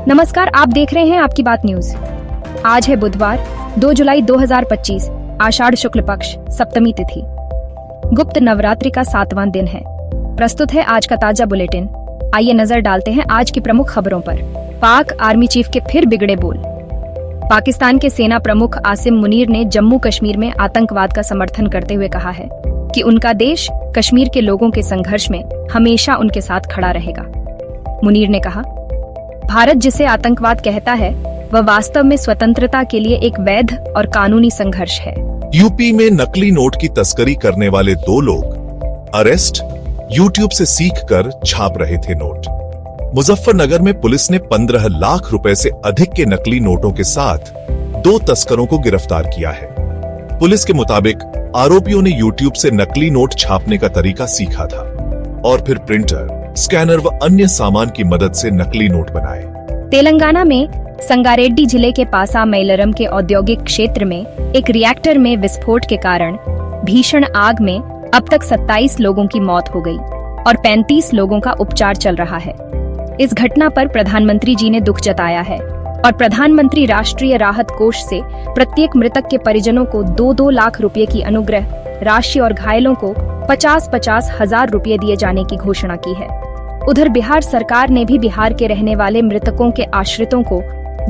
नमस्कार, आप देख रहे हैं आपकी बात न्यूज। आज है बुधवार 2 जुलाई 2025, आषाढ़ शुक्ल पक्ष सप्तमी तिथि। गुप्त नवरात्रि का 7वां दिन है। प्रस्तुत है आज का ताजा बुलेटिन। आइए नजर डालते हैं आज की प्रमुख खबरों पर। पाक आर्मी चीफ के फिर बिगड़े बोल। पाकिस्तान के सेना प्रमुख आसिम मुनीर ने जम्मू कश्मीर में आतंकवाद का समर्थन करते हुए कहा है कि उनका देश कश्मीर के लोगों के संघर्ष में हमेशा उनके साथ खड़ा रहेगा। मुनीर ने कहा, भारत जिसे आतंकवाद कहता है वह वास्तव में स्वतंत्रता के लिए एक वैध और कानूनी संघर्ष है। यूपी में नकली नोट की तस्करी करने वाले 2 लोग अरेस्ट। यूट्यूब से सीखकर छाप रहे थे नोट। मुजफ्फरनगर में पुलिस ने 15 लाख रुपए से अधिक के नकली नोटों के साथ 2 तस्करों को गिरफ्तार किया है। पुलिस के मुताबिक आरोपियों ने यूट्यूब से नकली नोट छापने का तरीका सीखा था और फिर प्रिंटर, स्कैनर व अन्य सामान की मदद से नकली नोट बनाए। तेलंगाना में संगारेड्डी जिले के पासा मैलरम के औद्योगिक क्षेत्र में एक रिएक्टर में विस्फोट के कारण भीषण आग में अब तक 27 लोगों की मौत हो गई और 35 लोगों का उपचार चल रहा है। इस घटना पर प्रधानमंत्री जी ने दुख जताया है और प्रधानमंत्री राष्ट्रीय राहत कोष से प्रत्येक मृतक के परिजनों को 2-2 लाख रुपए की अनुग्रह राशि और घायलों को 50-50 हजार रुपए दिए जाने की घोषणा की है। उधर बिहार सरकार ने भी बिहार के रहने वाले मृतकों के आश्रितों को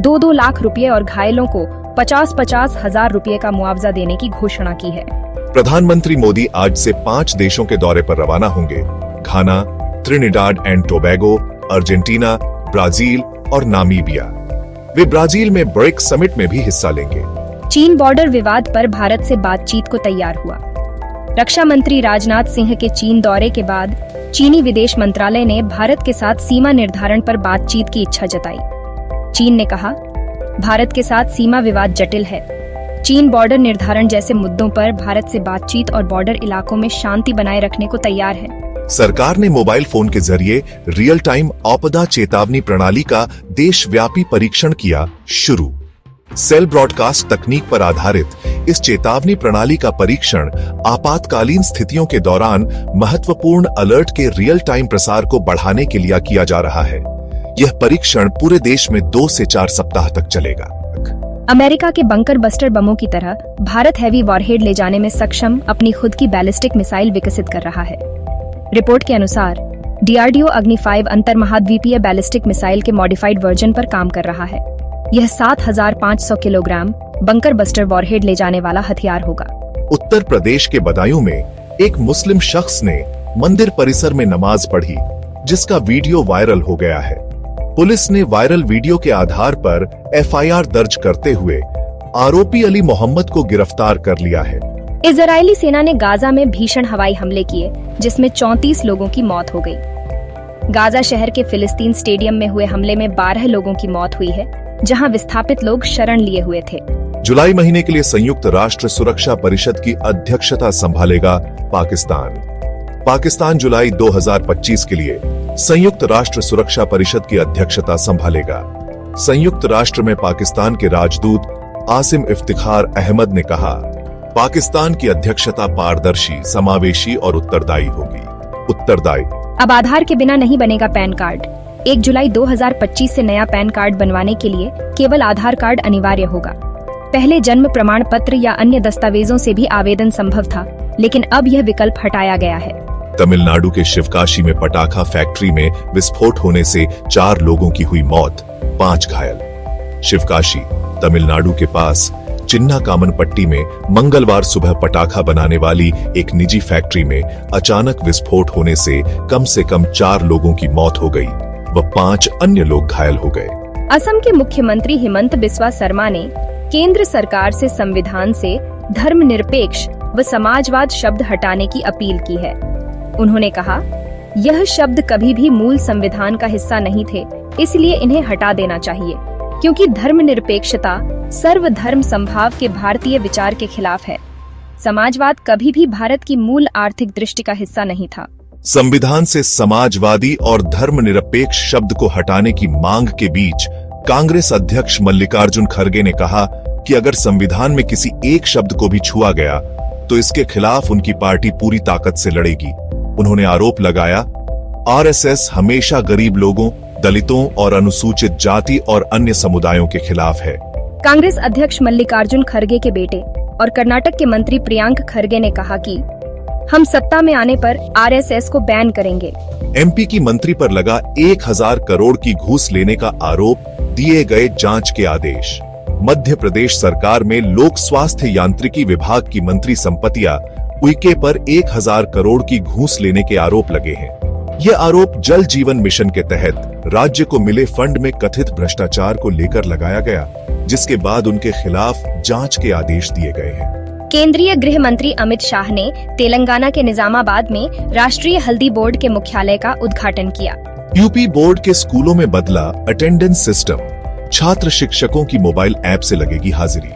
2-2 लाख रुपए और घायलों को 50-50 हजार रुपए का मुआवजा देने की घोषणा की है। प्रधानमंत्री मोदी आज से 5 देशों के दौरे पर रवाना होंगे। Ghana, Trinidad and Tobago, Argentina, Brazil और नामीबिया। वे ब्राजील में ब्रिक्स समिट में भी हिस्सा लेंगे। चीन बॉर्डर विवाद पर भारत से बातचीत को तैयार हुआ। रक्षा मंत्री राजनाथ सिंह के चीन दौरे के बाद चीनी विदेश मंत्रालय ने भारत के साथ सीमा निर्धारण पर बातचीत की इच्छा जताई। चीन ने कहा, भारत के साथ सीमा विवाद जटिल है। चीन बॉर्डर निर्धारण जैसे मुद्दों पर भारत से बातचीत और बॉर्डर इलाकों में शांति बनाए रखने को तैयार है। सरकार ने मोबाइल फोन के जरिए रियल टाइम आपदा चेतावनी प्रणाली का देशव्यापी परीक्षण किया शुरू। सेल ब्रॉडकास्ट तकनीक पर आधारित इस चेतावनी प्रणाली का परीक्षण आपातकालीन स्थितियों के दौरान महत्वपूर्ण अलर्ट के रियल टाइम प्रसार को बढ़ाने के लिए किया जा रहा है। यह परीक्षण पूरे देश में 2 से 4 सप्ताह तक चलेगा। अमेरिका के बंकर बस्टर बमों की तरह भारत हैवी वॉरहेड ले जाने में सक्षम अपनी खुद की बैलिस्टिक मिसाइल विकसित कर रहा है। रिपोर्ट के अनुसार डीआरडीओ अग्नि 5 अंतर महाद्वीपीय बैलिस्टिक मिसाइल के मॉडिफाइड वर्जन पर काम कर रहा है। यह 7500 किलोग्राम बंकर बस्टर वॉरहेड ले जाने वाला हथियार होगा। उत्तर प्रदेश के बदायूं में एक मुस्लिम शख्स ने मंदिर परिसर में नमाज पढ़ी, जिसका वीडियो वायरल हो गया है। पुलिस ने वायरल वीडियो के आधार पर एफआईआर दर्ज करते हुए आरोपी अली मोहम्मद को गिरफ्तार कर लिया है। इजरायली सेना ने गाजा में भीषण हवाई हमले किए, जिसमें 34 लोगों की मौत हो गई। गाजा शहर के फिलिस्तीन स्टेडियम में हुए हमले में 12 लोगों की मौत हुई है, जहां विस्थापित लोग शरण लिए हुए थे। जुलाई महीने के लिए संयुक्त राष्ट्र सुरक्षा परिषद की अध्यक्षता संभालेगा पाकिस्तान। पाकिस्तान जुलाई 2025 के लिए संयुक्त राष्ट्र सुरक्षा परिषद की अध्यक्षता संभालेगा। संयुक्त राष्ट्र में पाकिस्तान के राजदूत आसिम इफ्तिखार अहमद ने कहा, पाकिस्तान की अध्यक्षता पारदर्शी, समावेशी और उत्तरदायी होगी। उत्तरदायी। अब आधार के बिना नहीं बनेगा पैन कार्ड। 1 जुलाई 2025 से नया पैन कार्ड बनवाने के लिए केवल आधार कार्ड अनिवार्य होगा। पहले जन्म प्रमाण पत्र या अन्य दस्तावेजों से भी आवेदन संभव था, लेकिन अब यह विकल्प हटाया गया है। तमिलनाडु के शिवकाशी में पटाखा फैक्ट्री में विस्फोट होने से 4 लोगों की हुई मौत, 5 घायल। शिवकाशी, तमिलनाडु के पास चिन्ना कामनपट्टी में मंगलवार सुबह पटाखा बनाने वाली एक निजी फैक्ट्री में अचानक विस्फोट होने से कम 4 लोगों की मौत हो गई व 5 अन्य लोग घायल हो गए। असम के मुख्यमंत्री हिमंत बिस्वा शर्मा ने केंद्र सरकार से संविधान से धर्मनिरपेक्ष व समाजवाद शब्द हटाने की अपील की है। उन्होंने कहा, यह शब्द कभी भी मूल संविधान का हिस्सा नहीं थे, इसलिए इन्हें हटा देना चाहिए, क्योंकि धर्मनिरपेक्षता सर्वधर्म समभाव के भारतीय विचार के खिलाफ है। समाजवाद कभी भी भारत की मूल आर्थिक दृष्टि का हिस्सा नहीं था। संविधान से समाजवादी और धर्मनिरपेक्ष शब्द को हटाने की मांग के बीच कांग्रेस अध्यक्ष मल्लिकार्जुन खड़गे ने कहा कि अगर संविधान में किसी एक शब्द को भी छुआ गया तो इसके खिलाफ उनकी पार्टी पूरी ताकत से लड़ेगी। उन्होंने आरोप लगाया, आरएसएस हमेशा गरीब लोगों दलितों और अनुसूचित जाति और अन्य समुदायों के खिलाफ है। कांग्रेस अध्यक्ष मल्लिकार्जुन खड़गे के बेटे और कर्नाटक के मंत्री प्रियांक खड़गे ने कहा कि हम सत्ता में आने पर आरएसएस को बैन करेंगे। एमपी की मंत्री पर लगा 1000 करोड़ की घूस लेने का आरोप, दिए गए जांच के आदेश। मध्य प्रदेश सरकार में लोक स्वास्थ्य यांत्रिकी विभाग की मंत्री संपतिया उइके पर 1000 करोड़ की घूस लेने के आरोप लगे हैं। ये आरोप जल जीवन मिशन के तहत राज्य को मिले फंड में कथित भ्रष्टाचार को लेकर लगाया गया, जिसके बाद उनके खिलाफ जांच के आदेश दिए गए हैं। केंद्रीय गृह मंत्री अमित शाह ने तेलंगाना के निजामाबाद में राष्ट्रीय हल्दी बोर्ड के मुख्यालय का उद्घाटन किया। यूपी बोर्ड के स्कूलों में बदला अटेंडेंस सिस्टम, छात्र शिक्षकों की मोबाइल ऐप से लगेगी हाजिरी।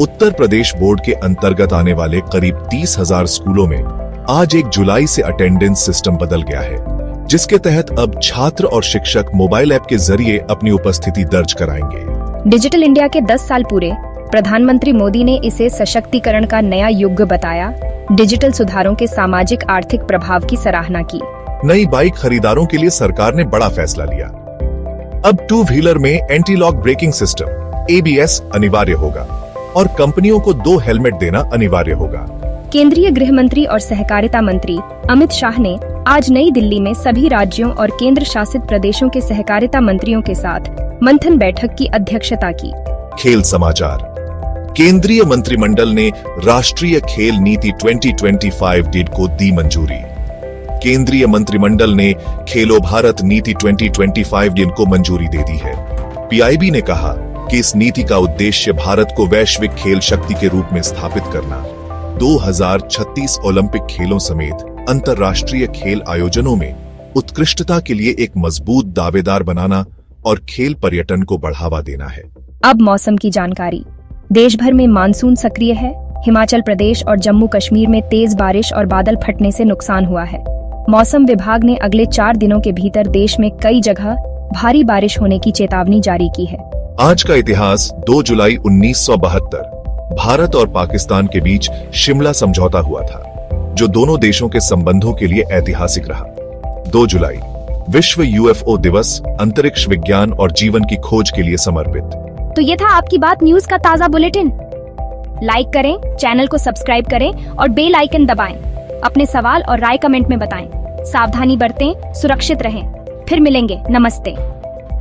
उत्तर प्रदेश बोर्ड के अंतर्गत आने वाले करीब 30,000 स्कूलों में आज 1 जुलाई से अटेंडेंस सिस्टम बदल गया है, जिसके तहत अब छात्र और शिक्षक मोबाइल ऐप के जरिए अपनी उपस्थिति दर्ज कराएंगे। डिजिटल इंडिया के 10 साल पूरे, प्रधानमंत्री मोदी ने इसे सशक्तिकरण का नया युग बताया। डिजिटल सुधारों के सामाजिक आर्थिक प्रभाव की सराहना की। नई बाइक खरीदारों के लिए सरकार ने बड़ा फैसला लिया। अब 2 व्हीलर में anti lock braking system ABS अनिवार्य होगा और कंपनियों को 2 हेलमेट देना अनिवार्य होगा। केंद्रीय गृह मंत्री और सहकारिता मंत्री अमित शाह ने आज नई दिल्ली में सभी राज्यों और केंद्र शासित प्रदेशों के सहकारिता मंत्रियों के साथ मंथन बैठक की अध्यक्षता की। खेल समाचार। केंद्रीय मंत्रिमंडल ने राष्ट्रीय खेल नीति 2025 डीड को दी मंजूरी। केंद्रीय मंत्रिमंडल ने खेलो भारत नीति 2025 डीड को मंजूरी दे दी है। PIB ने कहा कि इस नीति का उद्देश्य भारत को वैश्विक खेल शक्ति के रूप में स्थापित करना, 2036 ओलंपिक खेलों समेत अंतर्राष्ट्रीय खेल आयोजनों में उत्कृष्टता के लिए एक मजबूत दावेदार बनाना और खेल पर्यटन को बढ़ावा देना है। अब मौसम की जानकारी। देश भर में मानसून सक्रिय है। हिमाचल प्रदेश और जम्मू कश्मीर में तेज बारिश और बादल फटने से नुकसान हुआ है। मौसम विभाग ने अगले 4 दिनों के भीतर देश में कई जगह भारी बारिश होने की चेतावनी जारी की है। आज का इतिहास। 2 जुलाई 1972 भारत और पाकिस्तान के बीच शिमला समझौता हुआ था, जो दोनों देशों के संबंधों के लिए ऐतिहासिक रहा। 2 जुलाई विश्व UFO दिवस, अंतरिक्ष विज्ञान और जीवन की खोज के लिए समर्पित। तो ये था आपकी बात न्यूज का ताजा बुलेटिन। लाइक करें, चैनल को सब्सक्राइब करें और बेल आइकन दबाएं। अपने सवाल और राय कमेंट में बताएं। सावधानी बरतें, सुरक्षित रहें। फिर मिलेंगे। नमस्ते।